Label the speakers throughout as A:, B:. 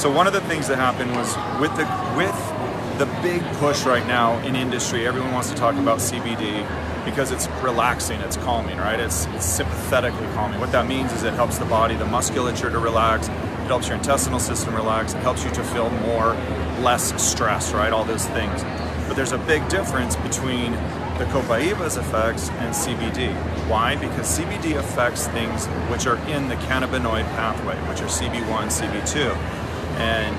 A: So one of the things that happened was with the big push right now in industry, everyone wants to talk about CBD because it's relaxing, it's calming, right? It's sympathetically calming. What that means is it helps the body, the musculature to relax, it helps your intestinal system relax, it helps you to feel less stress, right? All those things. But there's a big difference between the Copaiba's effects and CBD. Why? Because CBD affects things which are in the cannabinoid pathway, which are CB1, CB2. And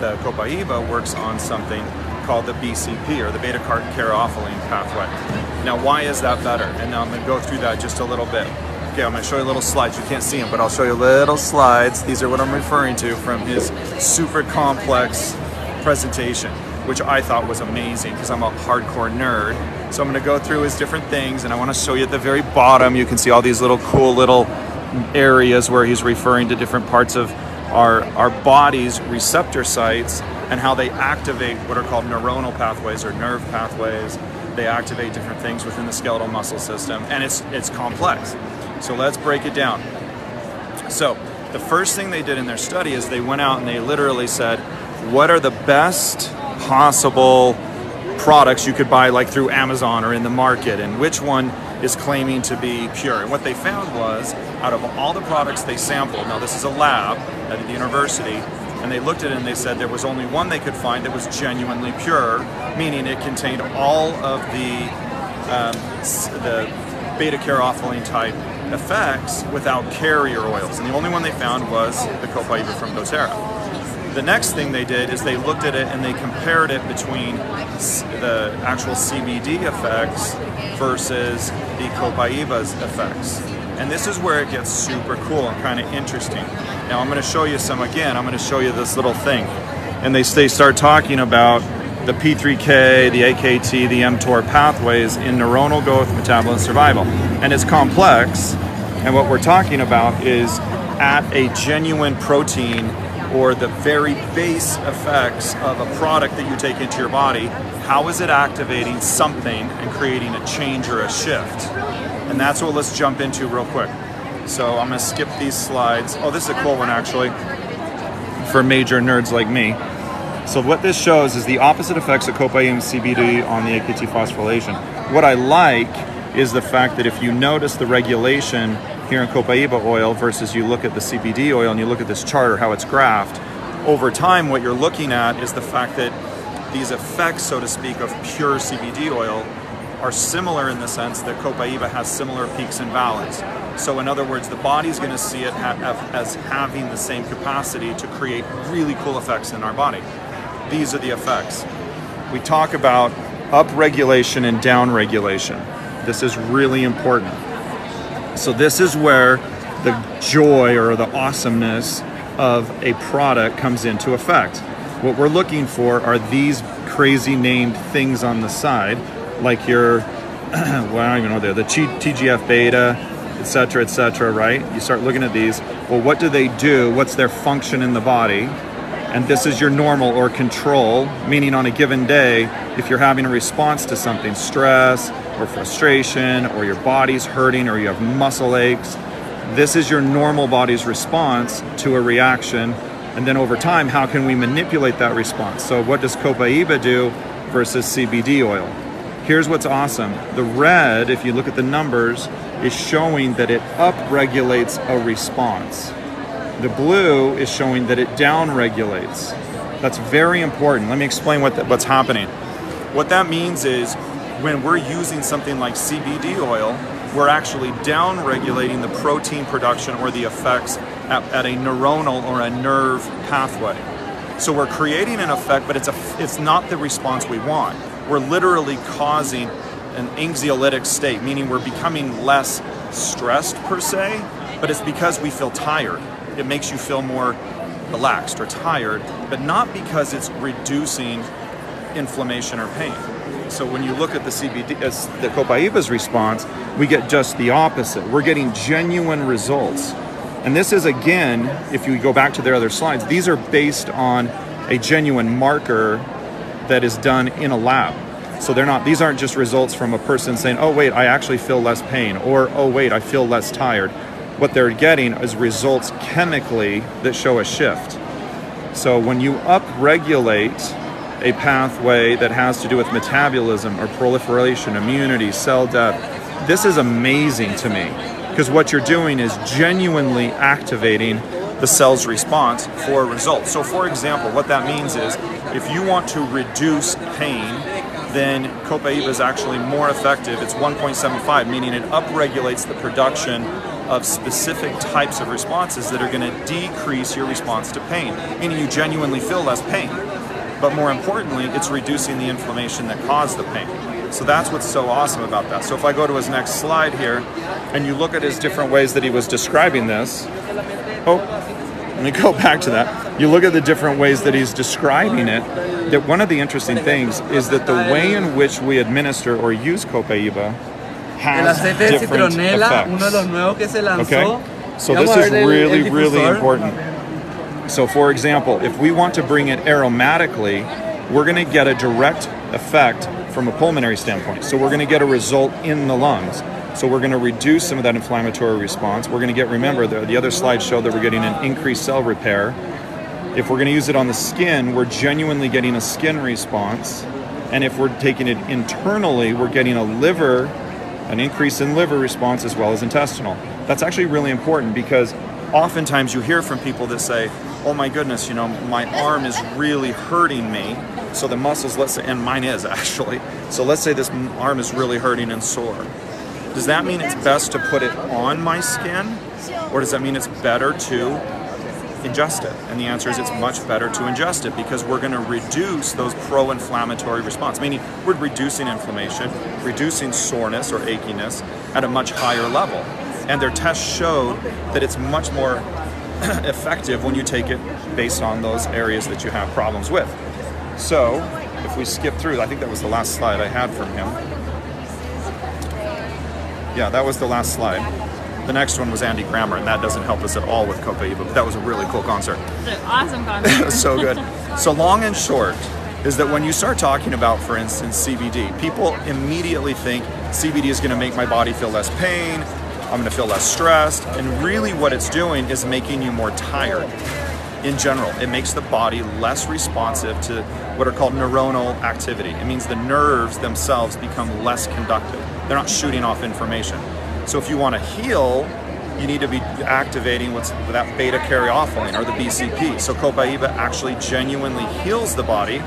A: the Copaiba works on something called the BCP, or the beta-caryophyllene pathway. Now, why is that better? And now I'm going to go through that just a little bit. Okay, I'm going to show you little slides. You can't see them, but I'll show you little slides. These are what I'm referring to from his super complex presentation, which I thought was amazing because I'm a hardcore nerd. So I'm going to go through his different things, and I want to show you at the very bottom, you can see all these little cool little areas where he's referring to different parts of our body's receptor sites and how they activate what are called neuronal pathways or nerve pathways. They activate different things within the skeletal muscle system, and it's complex. So let's break it down. So the first thing they did in their study is they went out and they literally said, what are the best possible products you could buy like through Amazon or in the market, and which one is claiming to be pure? And what they found was, out of all the products they sampled, now this is a lab at the university, and they looked at it and they said there was only one they could find that was genuinely pure, meaning it contained all of the beta-caryophyllene type effects without carrier oils, and the only one they found was the Copaiba from doTERRA. The next thing they did is they looked at it and they compared it between the actual CBD effects versus the Copaiba's effects. And this is where it gets super cool and kind of interesting. Now I'm going to show you some again. I'm going to show you this little thing. And they start talking about the P3K, the AKT, the mTOR pathways in neuronal growth, metabolism, survival. And it's complex. And what we're talking about is at a genuine protein, or the very base effects of a product that you take into your body, how is it activating something and creating a change or a shift? And that's what let's jump into real quick. So I'm going to skip these slides. Oh, this is a cool one actually for major nerds like me. So what this shows is the opposite effects of Copaiba and CBD on the AKT phosphorylation. What I like is the fact that if you notice the regulation here in Copaiba oil versus you look at the CBD oil and you look at this chart or how it's graphed, over time what you're looking at is the fact that these effects, so to speak, of pure CBD oil are similar in the sense that Copaiba has similar peaks and valleys. So in other words, the body's going to see it as having the same capacity to create really cool effects in our body. These are the effects. We talk about up-regulation and down-regulation. This is really important. So this is where the joy or the awesomeness of a product comes into effect. What we're looking for are these crazy named things on the side, like your, well, I don't even know, they're the TGF beta, etc., right? You start looking at these. Well, what do they do? What's their function in the body? And this is your normal or control, meaning on a given day, if you're having a response to something, stress or frustration, or your body's hurting, or you have muscle aches, this is your normal body's response to a reaction. And then over time, how can we manipulate that response? So what does Copaiba do versus CBD oil? Here's what's awesome. The red, if you look at the numbers, is showing that it up-regulates a response. The blue is showing that it down-regulates. That's very important. Let me explain what's happening. What that means is when we're using something like CBD oil, we're actually down-regulating the protein production or the effects at a neuronal or a nerve pathway. So we're creating an effect, but it's not the response we want. We're literally causing an anxiolytic state, meaning we're becoming less stressed per se, but it's because we feel tired. It makes you feel more relaxed or tired, but not because it's reducing inflammation or pain. So when you look at the CBD, the Copaiba's response, we get just the opposite. We're getting genuine results. And this is, again, if you go back to their other slides, these are based on a genuine marker that is done in a lab. So these aren't just results from a person saying, oh wait, I actually feel less pain, or oh wait, I feel less tired. What they're getting is results chemically that show a shift. So when you upregulate a pathway that has to do with metabolism or proliferation, immunity, cell death, this is amazing to me, because what you're doing is genuinely activating the cell's response for results. So for example, what that means is if you want to reduce pain, then Copaiba is actually more effective. It's 1.75, meaning it upregulates the production of specific types of responses that are going to decrease your response to pain, meaning you genuinely feel less pain. But more importantly, it's reducing the inflammation that caused the pain. So that's what's so awesome about that. So if I go to his next slide here, and you look at his different ways that he was describing this, let me go back to that. You look at the different ways that he's describing it, that one of the interesting things is that the way in which we administer or use Copaiba has different effects. Okay? So this is really, really important. So for example, if we want to bring it aromatically, we're going to get a direct effect from a pulmonary standpoint. So we're going to get a result in the lungs. So we're going to reduce some of that inflammatory response. We're going to get, remember, the other slide showed that we're getting an increased cell repair. If we're going to use it on the skin, we're genuinely getting a skin response. And if we're taking it internally, we're getting an increase in liver response as well as intestinal. That's actually really important, because oftentimes you hear from people that say, oh my goodness, you know, my arm is really hurting me. So the muscles, let's say, and mine is actually. So let's say this arm is really hurting and sore. Does that mean it's best to put it on my skin? Or does that mean it's better to ingest it? And the answer is it's much better to ingest it, because we're going to reduce those pro-inflammatory response, meaning we're reducing inflammation, reducing soreness or achiness at a much higher level. And their tests showed that it's much more effective when you take it based on those areas that you have problems with. So if we skip through, I think that was the last slide I had from him. Yeah, that was the last slide. The next one was Andy Grammer, and that doesn't help us at all with Copaiba, but that was a really cool concert.
B: It's an awesome concert.
A: It was so good. So long and short is that when you start talking about, for instance, CBD, people immediately think CBD is going to make my body feel less pain, I'm going to feel less stressed, and really what it's doing is making you more tired. In general, it makes the body less responsive to what are called neuronal activity. It means the nerves themselves become less conductive. They're not shooting off information. So if you want to heal, you need to be activating what's that beta caryophyllene, or the BCP. So Copaiba actually genuinely heals the body,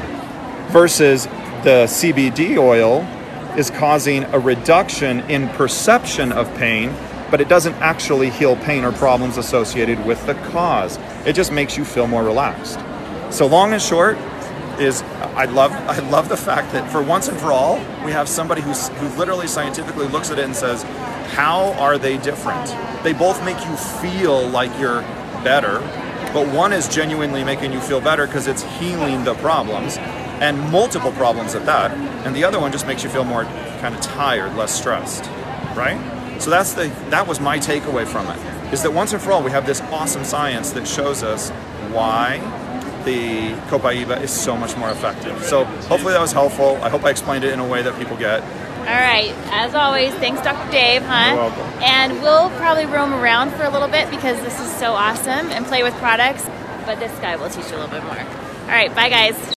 A: versus the CBD oil is causing a reduction in perception of pain, but it doesn't actually heal pain or problems associated with the cause. It just makes you feel more relaxed. So long and short is, I love the fact that for once and for all, we have somebody who literally scientifically looks at it and says, how are they different? They both make you feel like you're better, but one is genuinely making you feel better because it's healing the problems, and multiple problems at that, and the other one just makes you feel more kind of tired, less stressed, right? So that was my takeaway from it, is that once and for all we have this awesome science that shows us why the Copaiba is so much more effective. So hopefully that was helpful. I hope I explained it in a way that people get.
B: All right, as always, thanks Dr. Dave, huh?
A: You're welcome.
B: And we'll probably roam around for a little bit because this is so awesome, and play with products, but this guy will teach you a little bit more. All right, bye guys.